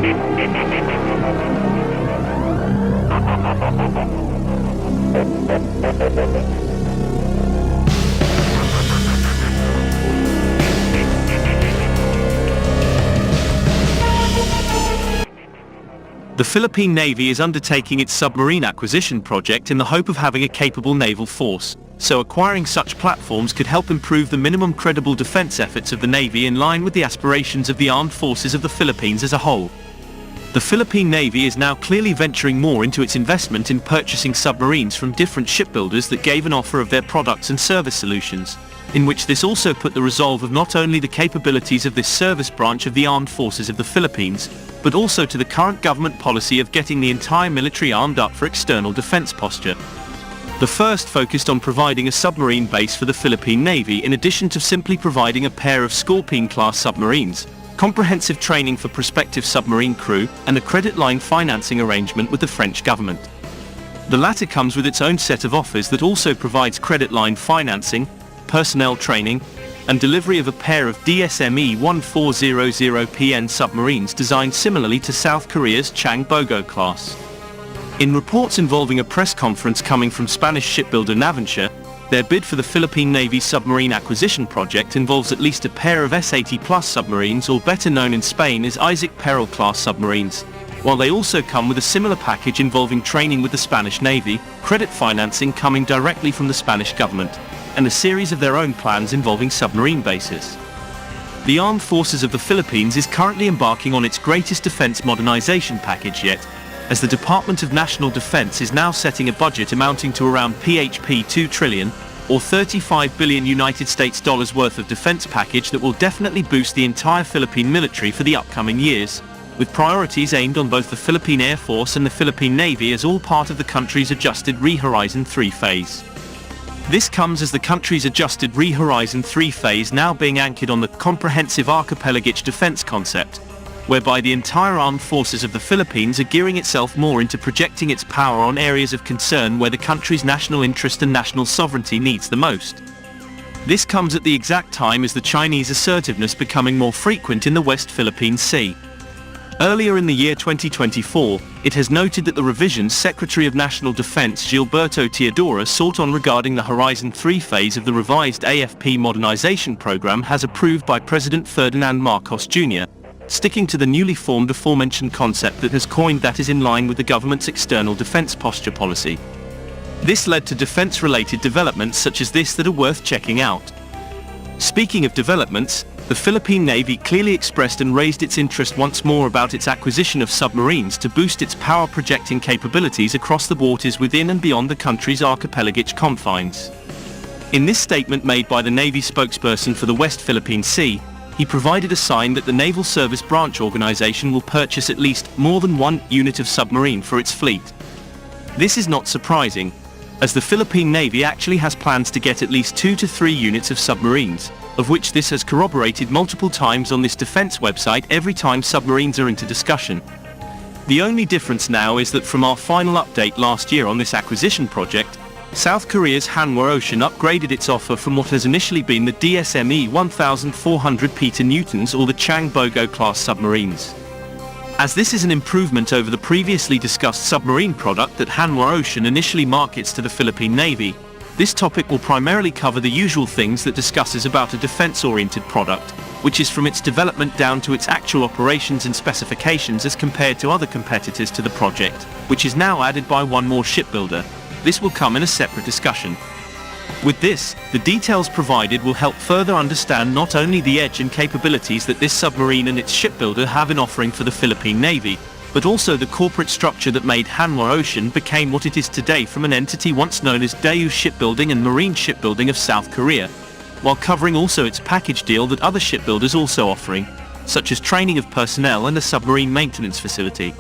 The Philippine Navy is undertaking its submarine acquisition project in the hope of having a capable naval force, so acquiring such platforms could help improve the minimum credible defense efforts of the Navy in line with the aspirations of the armed forces of the Philippines as a whole. The Philippine Navy is now clearly venturing more into its investment in purchasing submarines from different shipbuilders that gave an offer of their products and service solutions, in which this also put the resolve of not only the capabilities of this service branch of the armed forces of the Philippines, but also to the current government policy of getting the entire military armed up for external defense posture. The first focused on providing a submarine base for the Philippine Navy in addition to simply providing a pair of Scorpene-class submarines, comprehensive training for prospective submarine crew, and a credit line financing arrangement with the French government. The latter comes with its own set of offers that also provides credit line financing, personnel training, and delivery of a pair of DSME-1400PN submarines designed similarly to South Korea's Changbogo-class. In reports involving a press conference coming from Spanish shipbuilder Naval, their bid for the Philippine Navy submarine acquisition project involves at least a pair of S-80+ submarines, or better known in Spain as Isaac Peral-class submarines, while they also come with a similar package involving training with the Spanish Navy, credit financing coming directly from the Spanish government, and a series of their own plans involving submarine bases. The Armed Forces of the Philippines is currently embarking on its greatest defense modernization package yet, as the Department of National Defense is now setting a budget amounting to around PHP 2 trillion, or $35 billion United States dollars worth of defense package that will definitely boost the entire Philippine military for the upcoming years, with priorities aimed on both the Philippine Air Force and the Philippine Navy as all part of the country's adjusted Re-Horizon 3 phase. This comes as the country's adjusted Re-Horizon 3 phase now being anchored on the comprehensive archipelagic defense concept, whereby the entire armed forces of the Philippines are gearing itself more into projecting its power on areas of concern where the country's national interest and national sovereignty needs the most. This comes at the exact time as the Chinese assertiveness becoming more frequent in the West Philippine Sea. Earlier in the year 2024, it has noted that the revisions Secretary of National Defense Gilberto Teodoro sought on regarding the Horizon 3 phase of the revised AFP modernization program has approved by President Ferdinand Marcos Jr., sticking to the newly formed aforementioned concept that has coined that is in line with the government's external defense posture policy. This led to defense-related developments such as this that are worth checking out. Speaking of developments, the Philippine Navy clearly expressed and raised its interest once more about its acquisition of submarines to boost its power projecting capabilities across the waters within and beyond the country's archipelagic confines. In this statement made by the Navy spokesperson for the West Philippine Sea, he provided a sign that the Naval Service Branch Organization will purchase at least more than one unit of submarine for its fleet. This is not surprising, as the Philippine Navy actually has plans to get at least 2 to 3 units of submarines, of which this has corroborated multiple times on this defense website every time submarines are into discussion. The only difference now is that from our final update last year on this acquisition project, South Korea's Hanwha Ocean upgraded its offer from what has initially been the DSME 1400 Newtons or the Changbogo-class submarines. As this is an improvement over the previously discussed submarine product that Hanwha Ocean initially markets to the Philippine Navy, this topic will primarily cover the usual things that discusses about a defense-oriented product, which is from its development down to its actual operations and specifications as compared to other competitors to the project, which is now added by one more shipbuilder. This will come in a separate discussion. With this, the details provided will help further understand not only the edge and capabilities that this submarine and its shipbuilder have in offering for the Philippine Navy, but also the corporate structure that made Hanwha Ocean became what it is today from an entity once known as Daewoo Shipbuilding and Marine Shipbuilding of South Korea, while covering also its package deal that other shipbuilders also offering, such as training of personnel and a submarine maintenance facility.